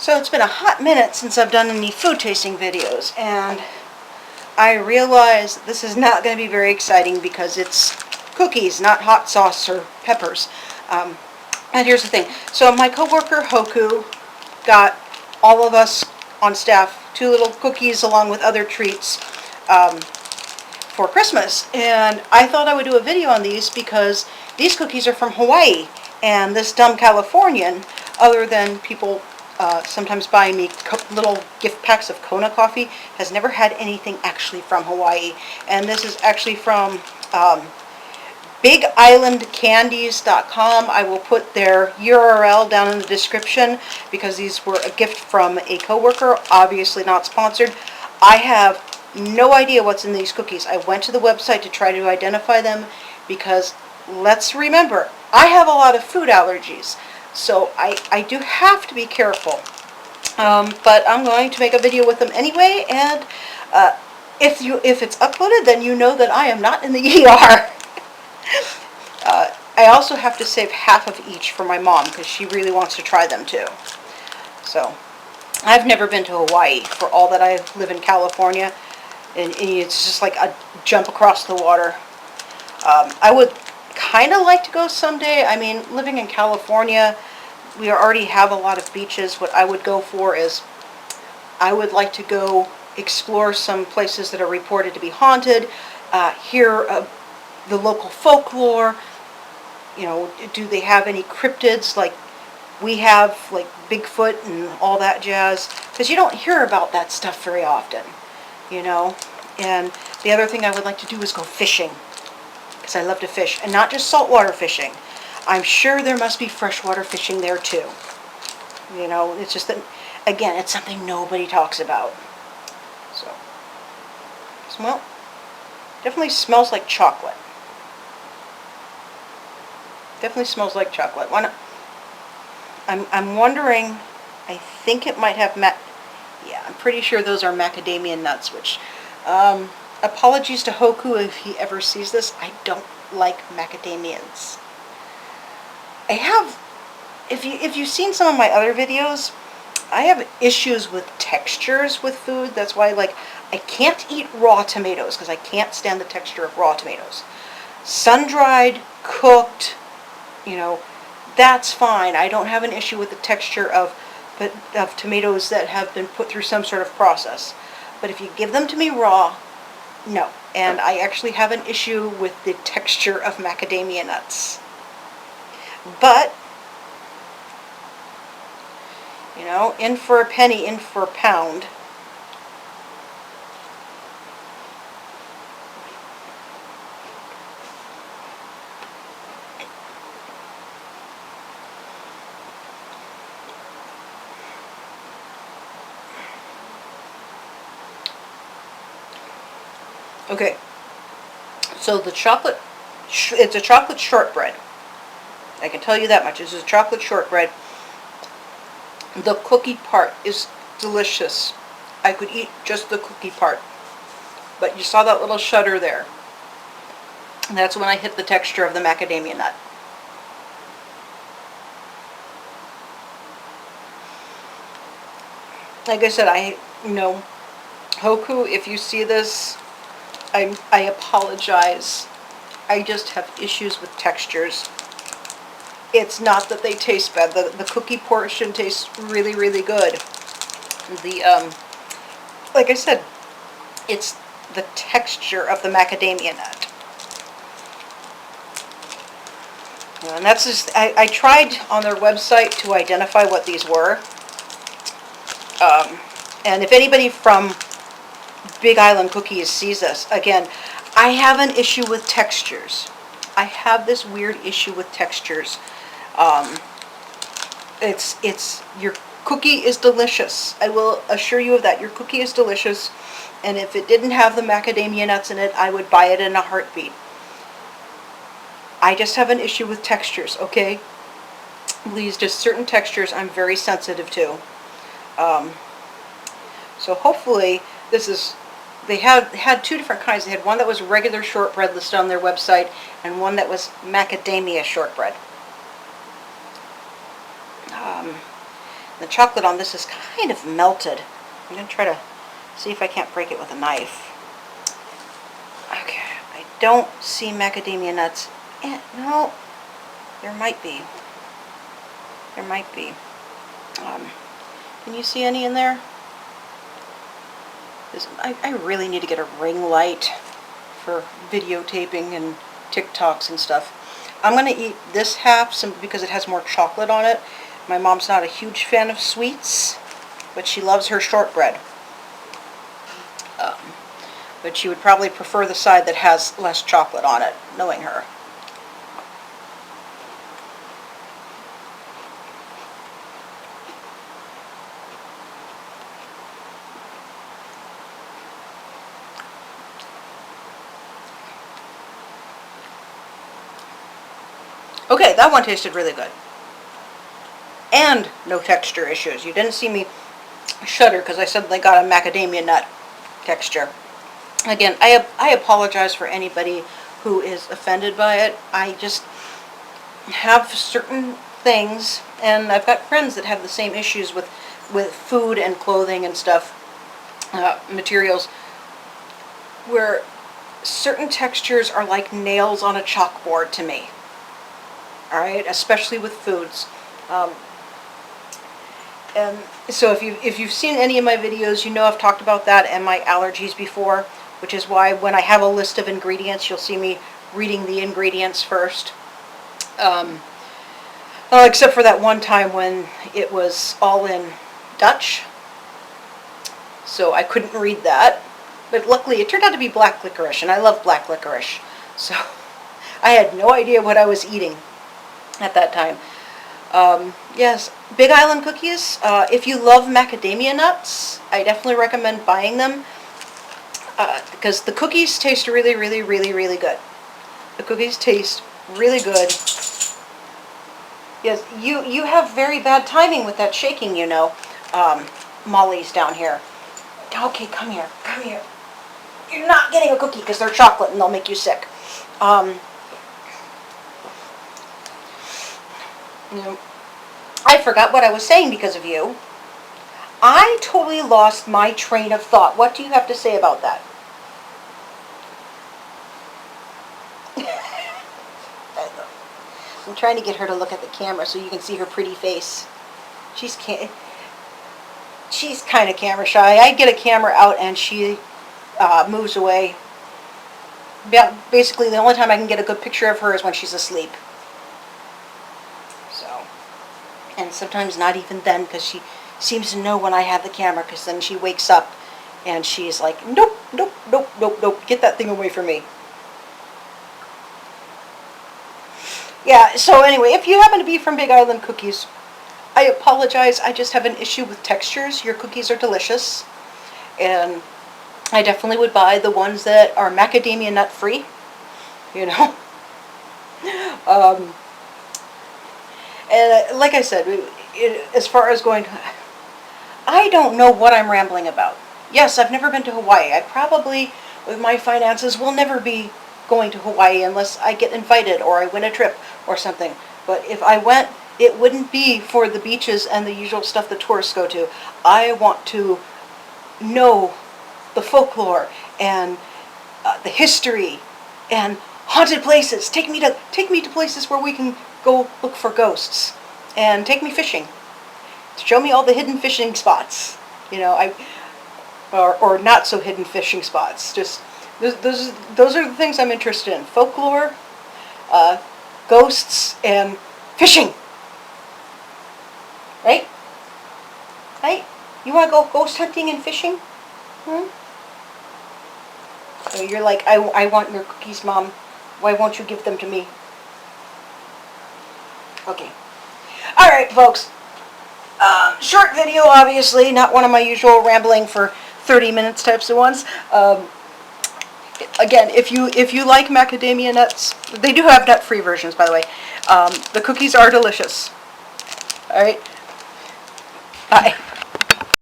So it's been a hot minute since I've done any food tasting videos, and I realize this is not going to be very exciting because it's cookies, not hot sauce or peppers. And here's the thing. So my coworker Hoku got all of us on staff 2 little cookies along with other treats for Christmas. And I thought I would do a video on these because these cookies are from Hawaii. And this dumb Californian, other than people sometimes buying me little gift packs of Kona coffee, has never had anything actually from Hawaii. And this is actually from BigIslandCandies.com. I will put their URL down in the description because these were a gift from a coworker, obviously not sponsored. I have no idea what's in these cookies. I went to the website to try to identify them because let's remember, I have a lot of food allergies, so I do have to be careful. But I'm going to make a video with them anyway, and if it's uploaded, then you know that I am not in the ER. I also have to save half of each for my mom because she really wants to try them too. So, I've never been to Hawaii for all that I live in California, and it's just like a jump across the water. I would kind of like to go someday. I mean, living in California, we already have a lot of beaches. What I would go for is, I would like to go explore some places that are reported to be haunted, hear the local folklore. You know, do they have any cryptids like we have, like Bigfoot and all that jazz? Because you don't hear about that stuff very often, you know. And the other thing I would like to do is go fishing, because I love to fish, and not just saltwater fishing. I'm sure there must be freshwater fishing there too. You know, it's just that, again, it's something nobody talks about. So, well, definitely smells like chocolate. Definitely smells like chocolate. Why not? I'm wondering, I think it might have yeah, I'm pretty sure those are macadamia nuts, which, apologies to Hoku if he ever sees this. I don't like macadamias. I have, if you've seen some of my other videos, I have issues with textures with food. That's why, like, I can't eat raw tomatoes because I can't stand the texture of raw tomatoes. Sun-dried, cooked, you know, that's fine. I don't have an issue with the texture of tomatoes that have been put through some sort of process. But if you give them to me raw, no. And I actually have an issue with the texture of macadamia nuts. But, you know, in for a penny, in for a pound. Okay, so the chocolate, it's a chocolate shortbread. I can tell you that much. This is a chocolate shortbread. The cookie part is delicious. I could eat just the cookie part. But you saw that little shudder there. And that's when I hit the texture of the macadamia nut. Like I said, you know, Hoku, if you see this, I apologize. I just have issues with textures. It's not that they taste bad. The cookie portion tastes really, really good. Like I said, it's the texture of the macadamia nut. And that's just, I tried on their website to identify what these were. And if anybody from Big Island Cookies sees this, again, I have an issue with textures. I have this weird issue with textures. Your cookie is delicious. I will assure you of that. Your cookie is delicious, and if it didn't have the macadamia nuts in it, I would buy it in a heartbeat. I just have an issue with textures, okay? Please, just certain textures I'm very sensitive to. So hopefully this is, they had 2 different kinds. They had one that was regular shortbread listed on their website, and one that was macadamia shortbread. The chocolate on this is kind of melted. I'm going to try to see if I can't break it with a knife. Okay, I don't see macadamia nuts. No, there might be. There might be. Can you see any in there? I really need to get a ring light for videotaping and TikToks and stuff. I'm going to eat this half because it has more chocolate on it. My mom's not a huge fan of sweets, but she loves her shortbread. But she would probably prefer the side that has less chocolate on it, knowing her. Okay, that one tasted really good. And no texture issues. You didn't see me shudder because I suddenly got a macadamia nut texture. Again, I apologize for anybody who is offended by it. I just have certain things, and I've got friends that have the same issues with food and clothing and stuff, materials, where certain textures are like nails on a chalkboard to me. Alright, especially with foods. And so if you've seen any of my videos, you know I've talked about that and my allergies before, which is why when I have a list of ingredients, you'll see me reading the ingredients first. Except for that one time when it was all in Dutch, so I couldn't read that. But luckily it turned out to be black licorice, and I love black licorice. So I had no idea what I was eating at that time. Yes, Big Island cookies. If you love macadamia nuts, I definitely recommend buying them because the cookies taste really, really, really, really good. The cookies taste really good. Yes, you have very bad timing with that shaking, you know. Molly's down here. Okay, come here, come here. You're not getting a cookie because they're chocolate and they'll make you sick. You know, I forgot what I was saying because of you. I totally lost my train of thought. What do you have to say about that? I'm trying to get her to look at the camera so you can see her pretty face. She's kind of camera shy. I get a camera out and she moves away. Basically, the only time I can get a good picture of her is when she's asleep. And sometimes not even then, because she seems to know when I have the camera, because then she wakes up and she's like, nope, nope, nope, nope, nope, get that thing away from me. Yeah, so anyway, if you happen to be from Big Island Cookies, I apologize, I just have an issue with textures. Your cookies are delicious, and I definitely would buy the ones that are macadamia nut free, you know. And like I said, as far as going, I don't know what I'm rambling about. Yes, I've never been to Hawaii. I probably, with my finances, will never be going to Hawaii unless I get invited or I win a trip or something. But if I went, it wouldn't be for the beaches and the usual stuff the tourists go to. I want to know the folklore and the history and haunted places. Take me to places where we can go look for ghosts, and take me fishing. Show me all the hidden fishing spots. You know, or not so hidden fishing spots. Just those are the things I'm interested in: folklore, ghosts, and fishing. Right? Right? You want to go ghost hunting and fishing? So you're like, I want your cookies, Mom. Why won't you give them to me? Okay. Alright, folks. Short video, obviously. Not one of my usual rambling for 30 minutes types of ones. Again, if you like macadamia nuts, they do have nut-free versions, by the way. The cookies are delicious. Alright. Bye.